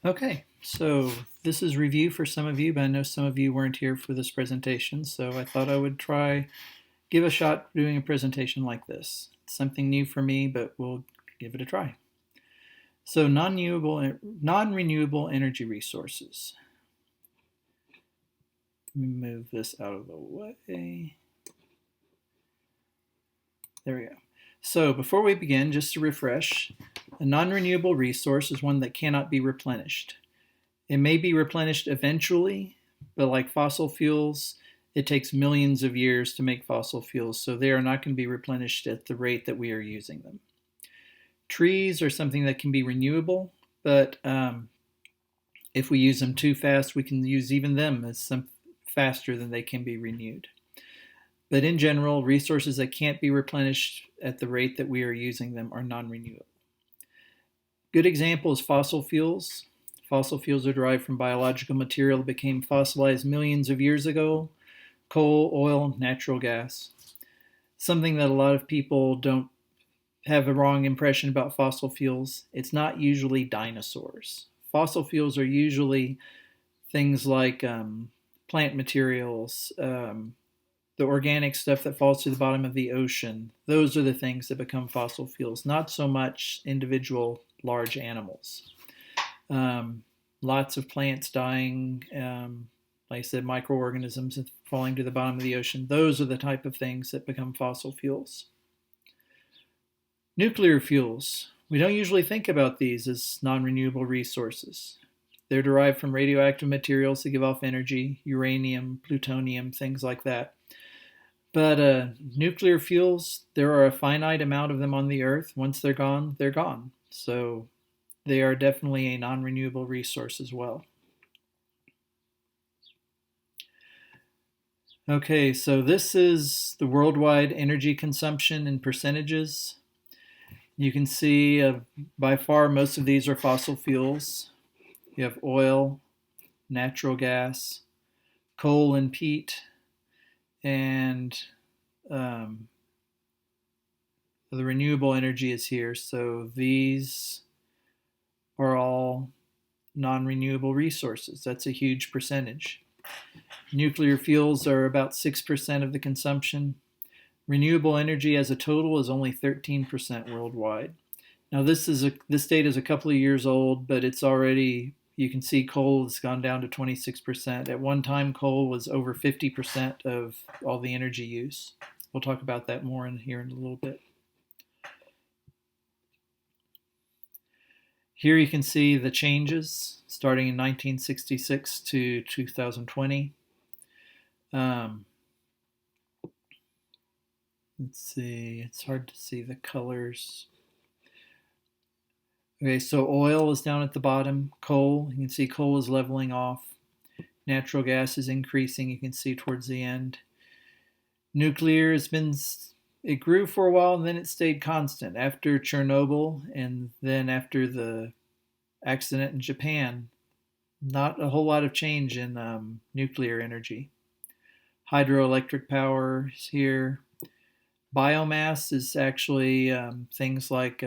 Okay, so this is review for some of you, but I know some of you weren't here for this presentation, so I thought I would give a shot doing a presentation like this. It's something new for me, but we'll give it a try. So non-renewable energy resources. Let me move this out of the way. There we go. So before we begin, just to refresh, a non-renewable resource is one that cannot be replenished. It may be replenished eventually, but like fossil fuels, it takes millions of years to make fossil fuels, so they are not going to be replenished at the rate that we are using them. Trees are something that can be renewable, but if we use them too fast, we can use even them as some faster than they can be renewed. But in general, resources that can't be replenished at the rate that we are using them are non-renewable. Good example is fossil fuels. Fossil fuels are derived from biological material that became fossilized millions of years ago: coal, oil, natural gas. Something that a lot of people don't have a wrong impression about fossil fuels. It's not usually dinosaurs. Fossil fuels are usually things like plant materials, the organic stuff that falls to the bottom of the ocean. Those are the things that become fossil fuels, not so much individual large animals. Lots of plants dying, like I said, microorganisms falling to the bottom of the ocean. Those are the type of things that become fossil fuels. Nuclear fuels. We don't usually think about these as non-renewable resources. They're derived from radioactive materials that give off energy, uranium, plutonium, things like that. But nuclear fuels, there are a finite amount of them on the Earth. Once they're gone, they're gone. So they are definitely a non-renewable resource as well. Okay, so this is the worldwide energy consumption in percentages. You can see by far most of these are fossil fuels. You have oil, natural gas, coal and peat, and the renewable energy is here. So these are all non-renewable resources. That's a huge percentage. Nuclear fuels are about 6% of the consumption. Renewable energy as a total is only 13% worldwide. Now this data is a couple of years old, but it's already, you can see coal has gone down to 26%. At one time, coal was over 50% of all the energy use. We'll talk about that more here in a little bit. Here you can see the changes starting in 1966 to 2020. Let's see, it's hard to see the colors. Okay, so oil is down at the bottom. Coal, you can see coal is leveling off. Natural gas is increasing, you can see towards the end. Nuclear it grew for a while and then it stayed constant. After Chernobyl and then after the accident in Japan, not a whole lot of change in nuclear energy. Hydroelectric power is here. Biomass is actually things like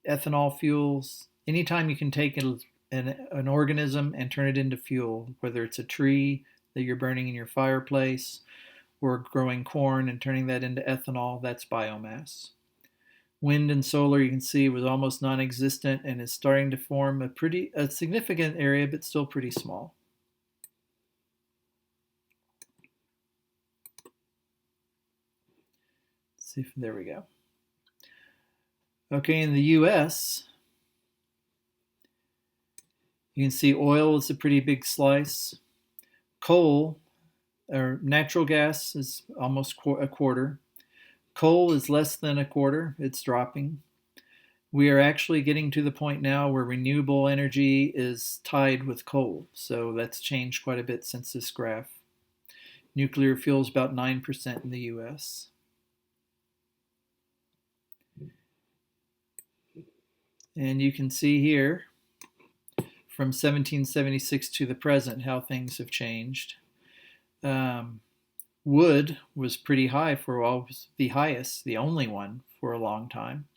ethanol fuels. Anytime you can take an organism and turn it into fuel, whether it's a tree that you're burning in your fireplace or growing corn and turning that into ethanol, that's biomass. Wind and solar, you can see, was almost non-existent and is starting to form a significant area, but still pretty small. Let's see if there we go. Okay, in the US, you can see oil is a pretty big slice. Coal, or natural gas, is almost a quarter. Coal is less than a quarter, it's dropping. We are actually getting to the point now where renewable energy is tied with coal, so that's changed quite a bit since this graph. Nuclear fuel is about 9% in the US. And you can see here, from 1776 to the present, how things have changed. Wood was pretty high for a while, was the highest, the only one for a long time.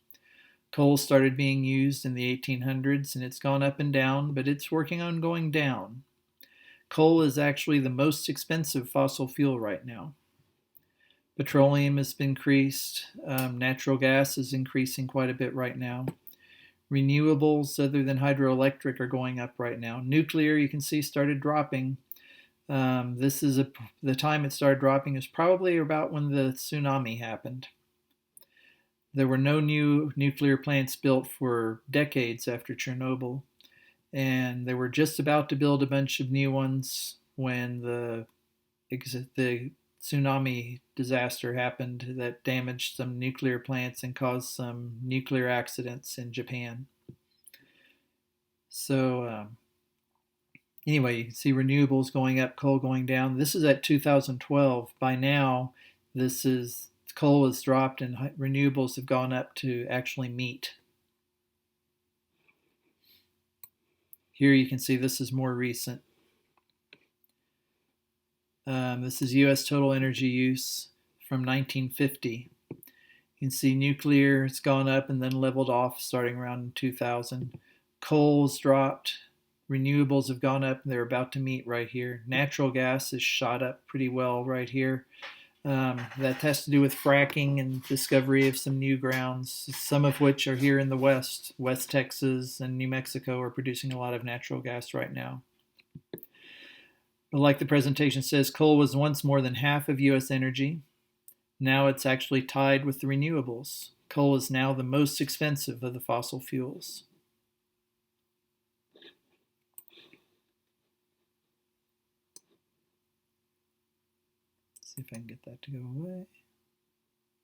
Coal started being used in the 1800s and it's gone up and down, but it's working on going down. Coal is actually the most expensive fossil fuel right now. Petroleum has been increased. Natural gas is increasing quite a bit right now. Renewables other than hydroelectric are going up right now. Nuclear, you can see, started dropping. The time it started dropping is probably about when the tsunami happened. There were no new nuclear plants built for decades after Chernobyl, and they were just about to build a bunch of new ones when the tsunami disaster happened that damaged some nuclear plants and caused some nuclear accidents in Japan. So anyway, you can see renewables going up, coal going down. This is at 2012. By now, this is coal has dropped and renewables have gone up to actually meet. Here you can see this is more recent. This is U.S. total energy use from 1950. You can see nuclear has gone up and then leveled off starting around 2000. Coal's dropped. Renewables have gone up and they're about to meet right here. Natural gas has shot up pretty well right here. That has to do with fracking and discovery of some new grounds, some of which are here in the West. West Texas and New Mexico are producing a lot of natural gas right now. But like the presentation says, coal was once more than half of U.S. energy. Now it's actually tied with the renewables. Coal is now the most expensive of the fossil fuels. See if I can get that to go away.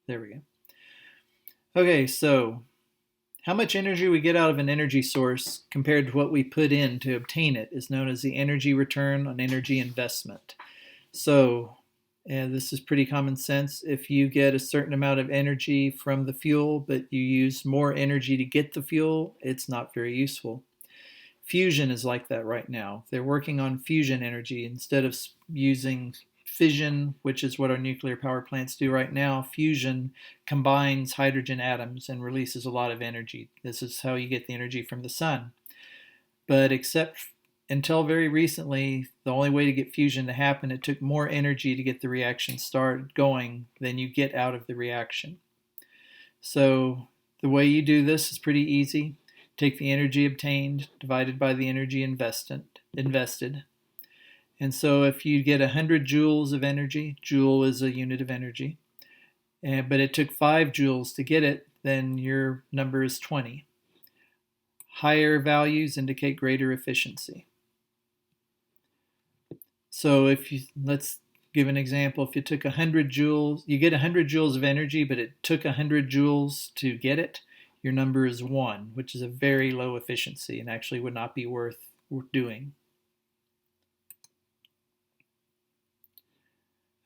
There we go. Okay, so how much energy we get out of an energy source compared to what we put in to obtain it is known as the energy return on energy investment. So, and this is pretty common sense. If you get a certain amount of energy from the fuel, but you use more energy to get the fuel, it's not very useful. Fusion is like that right now. They're working on fusion energy instead of using fission, which is what our nuclear power plants do right now. Fusion combines hydrogen atoms and releases a lot of energy. This is how you get the energy from the sun. But except until very recently, the only way to get fusion to happen, it took more energy to get the reaction started going than you get out of the reaction. So the way you do this is pretty easy. Take the energy obtained divided by the energy invested. And so if you get 100 joules of energy, joule is a unit of energy, but it took 5 joules to get it, then your number is 20. Higher values indicate greater efficiency. So let's give an example. If you took 100 joules, you get 100 joules of energy, but it took 100 joules to get it, your number is 1, which is a very low efficiency and actually would not be worth doing.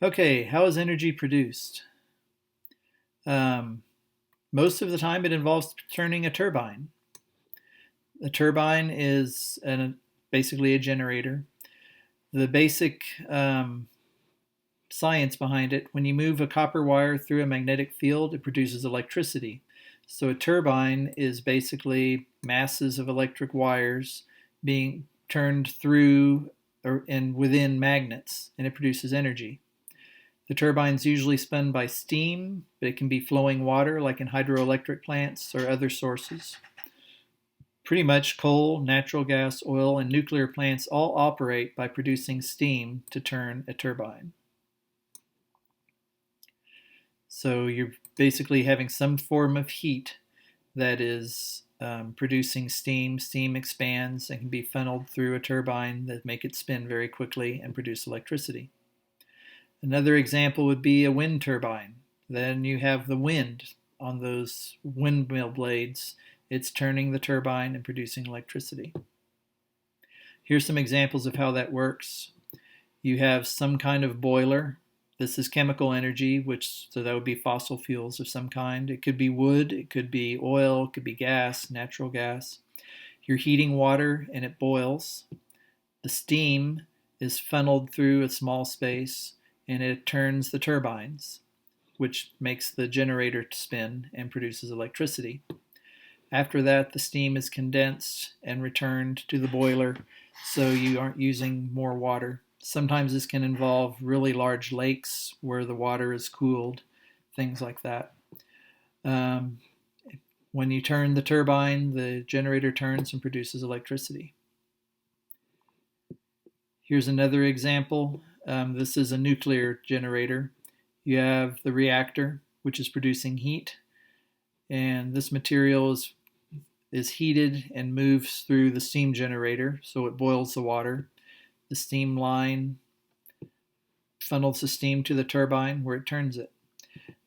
Okay, how is energy produced? Most of the time it involves turning a turbine. A turbine is basically a generator. The basic science behind it, when you move a copper wire through a magnetic field, it produces electricity. So a turbine is basically masses of electric wires being turned through and within magnets, and it produces energy. The turbine's usually spun by steam, but it can be flowing water like in hydroelectric plants or other sources. Pretty much coal, natural gas, oil, and nuclear plants all operate by producing steam to turn a turbine. So you're basically having some form of heat that is producing steam. Steam expands and can be funneled through a turbine that make it spin very quickly and produce electricity. Another example would be a wind turbine. Then you have the wind on those windmill blades. It's turning the turbine and producing electricity. Here's some examples of how that works. You have some kind of boiler. This is chemical energy, so that would be fossil fuels of some kind. It could be wood, it could be oil, it could be gas, natural gas. You're heating water and it boils. The steam is funneled through a small space and it turns the turbines, which makes the generator spin and produces electricity. After that, the steam is condensed and returned to the boiler so you aren't using more water. Sometimes this can involve really large lakes where the water is cooled, things like that. Um, when you turn the turbine, the generator turns and produces electricity. Here's another example. This is a nuclear generator. You have the reactor, which is producing heat, and this material is heated and moves through the steam generator, so it boils the water. The steam line funnels the steam to the turbine where it turns it.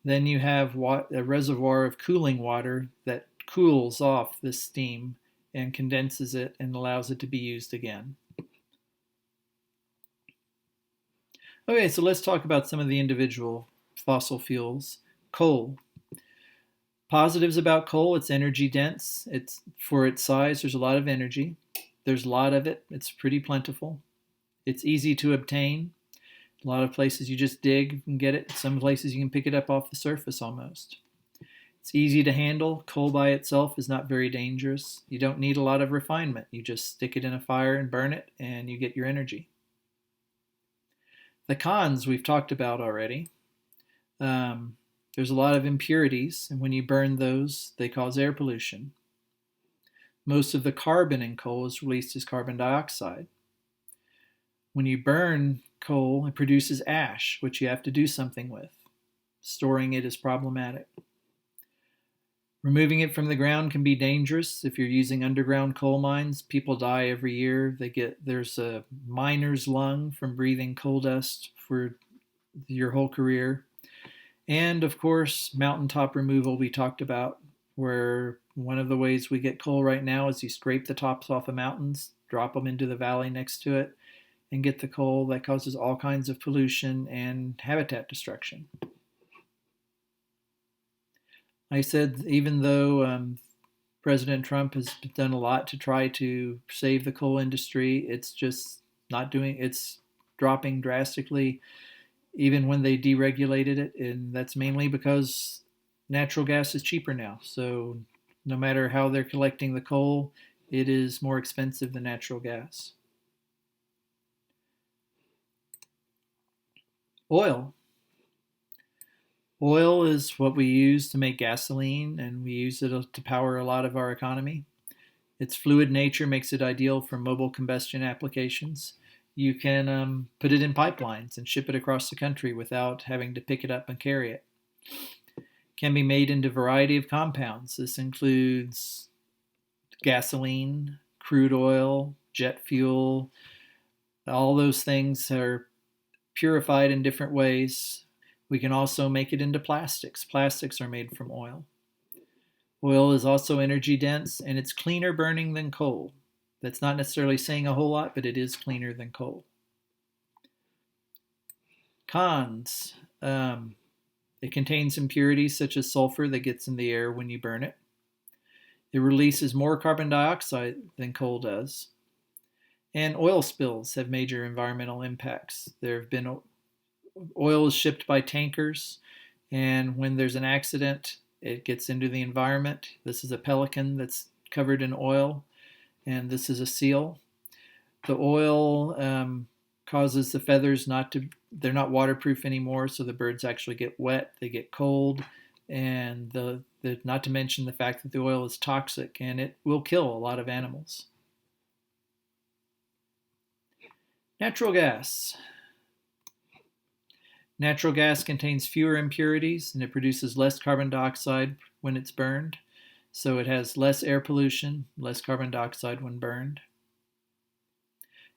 Then you have a reservoir of cooling water that cools off this steam and condenses it and allows it to be used again. Okay, so let's talk about some of the individual fossil fuels. Coal. Positives about coal, it's energy dense. It's for its size, there's a lot of energy. There's a lot of it. It's pretty plentiful. It's easy to obtain. A lot of places you just dig and get it. Some places you can pick it up off the surface almost. It's easy to handle. Coal by itself is not very dangerous. You don't need a lot of refinement. You just stick it in a fire and burn it, and you get your energy. The cons we've talked about already. There's a lot of impurities, and when you burn those, they cause air pollution. Most of the carbon in coal is released as carbon dioxide. When you burn coal, it produces ash, which you have to do something with. Storing it is problematic. Removing it from the ground can be dangerous. If you're using underground coal mines, people die every year. There's a miner's lung from breathing coal dust for your whole career. And of course, mountaintop removal we talked about, where one of the ways we get coal right now is you scrape the tops off of mountains, drop them into the valley next to it, and get the coal. That causes all kinds of pollution and habitat destruction. I said, even though President Trump has done a lot to try to save the coal industry, it's just not doing, it's dropping drastically, even when they deregulated it. And that's mainly because natural gas is cheaper now. So no matter how they're collecting the coal, it is more expensive than natural gas. Oil. Oil is what we use to make gasoline, and we use it to power a lot of our economy. Its fluid nature makes it ideal for mobile combustion applications. You can put it in pipelines and ship it across the country without having to pick it up and carry it. It can be made into a variety of compounds. This includes gasoline, crude oil, jet fuel. All those things are purified in different ways. We can also make it into plastics. Plastics are made from oil. Oil is also energy dense, and it's cleaner burning than coal. That's not necessarily saying a whole lot, but it is cleaner than coal. Cons. It contains impurities such as sulfur that gets in the air when you burn it. It releases more carbon dioxide than coal does. And oil spills have major environmental impacts. There have been oil is shipped by tankers, and when there's an accident, it gets into the environment. This is a pelican that's covered in oil, and this is a seal. The oil causes the feathers they're not waterproof anymore, so the birds actually get wet, they get cold, and not to mention the fact that the oil is toxic, and it will kill a lot of animals. Natural gas. Natural gas contains fewer impurities, and it produces less carbon dioxide when it's burned. So it has less air pollution, less carbon dioxide when burned.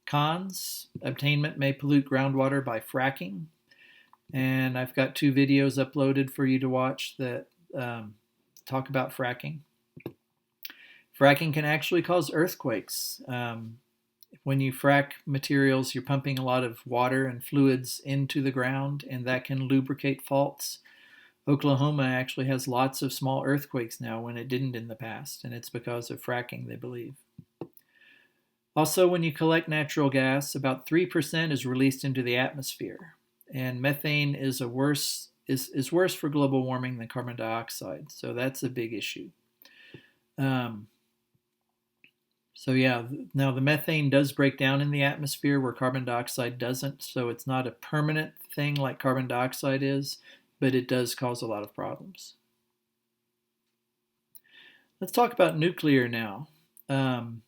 Cons: obtainment may pollute groundwater by fracking. And I've got 2 videos uploaded for you to watch that talk about fracking. Fracking can actually cause earthquakes. When you frack materials, you're pumping a lot of water and fluids into the ground, and that can lubricate faults. Oklahoma actually has lots of small earthquakes now when it didn't in the past, and it's because of fracking, they believe. Also, when you collect natural gas, about 3% is released into the atmosphere, and methane is worse for global warming than carbon dioxide, so that's a big issue. Um, so yeah, now the methane does break down in the atmosphere where carbon dioxide doesn't. So it's not a permanent thing like carbon dioxide is, but it does cause a lot of problems. Let's talk about nuclear now. Um,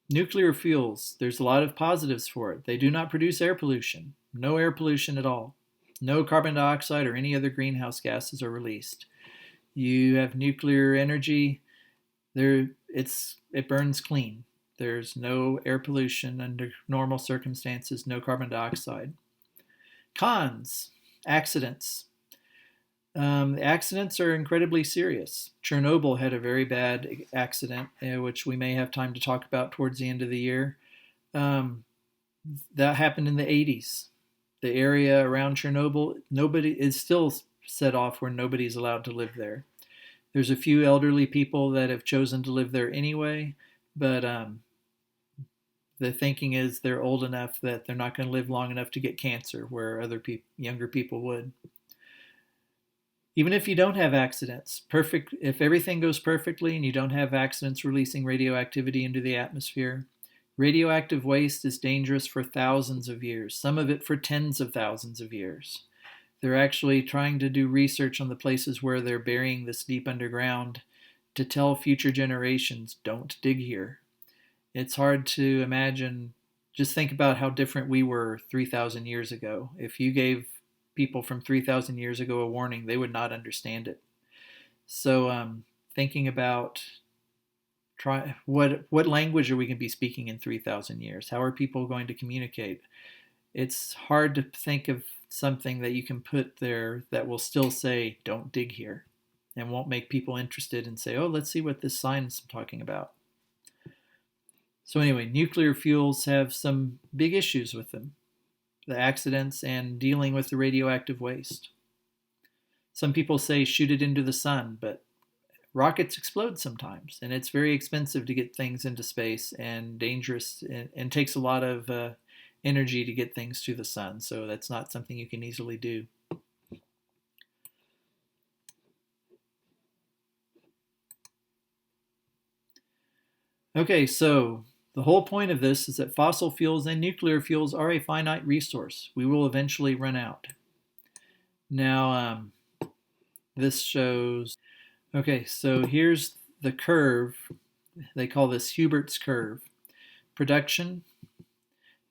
Nuclear fuels, there's a lot of positives for it. They do not produce air pollution, no air pollution at all. No carbon dioxide or any other greenhouse gases are released. You have nuclear energy, it burns clean. There's no air pollution under normal circumstances, no carbon dioxide. Cons, accidents. The accidents are incredibly serious. Chernobyl had a very bad accident, which we may have time to talk about towards the end of the year. Um, that happened in the 80s. The area around Chernobyl, nobody is still set off where nobody's allowed to live there. There's a few elderly people that have chosen to live there anyway, but the thinking is they're old enough that they're not going to live long enough to get cancer, where other younger people would. Even if you don't have accidents, if everything goes perfectly and you don't have accidents releasing radioactivity into the atmosphere, radioactive waste is dangerous for thousands of years, some of it for tens of thousands of years. They're actually trying to do research on the places where they're burying this deep underground to tell future generations, don't dig here. It's hard to imagine. Just think about how different we were 3,000 years ago. If you gave people from 3,000 years ago a warning, they would not understand it. So thinking about what language are we going to be speaking in 3,000 years? How are people going to communicate? It's hard to think of something that you can put there that will still say, don't dig here, and won't make people interested and say, oh, let's see what this sign is talking about. So anyway, nuclear fuels have some big issues with them, the accidents and dealing with the radioactive waste. Some people say shoot it into the sun, but rockets explode sometimes, and it's very expensive to get things into space and dangerous, and takes a lot of energy to get things to the sun, so that's not something you can easily do. Okay, so the whole point of this is that fossil fuels and nuclear fuels are a finite resource. We will eventually run out. Now, this shows, okay, so here's the curve. They call this Hubert's curve. Production,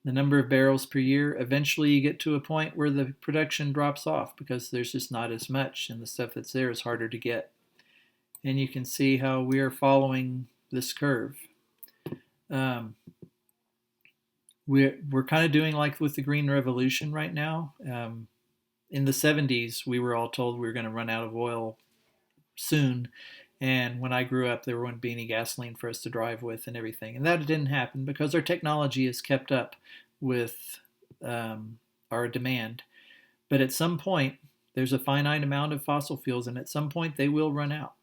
the number of barrels per year. Eventually you get to a point where the production drops off because there's just not as much, and the stuff that's there is harder to get. And you can see how we are following this curve. We're kind of doing like with the Green Revolution right now. In the 70s, we were all told we were going to run out of oil soon. And when I grew up, there wouldn't be any gasoline for us to drive with and everything. And that didn't happen because our technology has kept up with our demand. But at some point, there's a finite amount of fossil fuels, and at some point they will run out.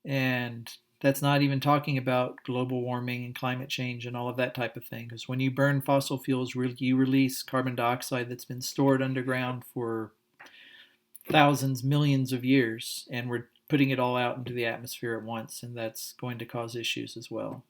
And that's not even talking about global warming and climate change and all of that type of thing. Because when you burn fossil fuels, you release carbon dioxide that's been stored underground for thousands, millions of years, and we're putting it all out into the atmosphere at once, and that's going to cause issues as well.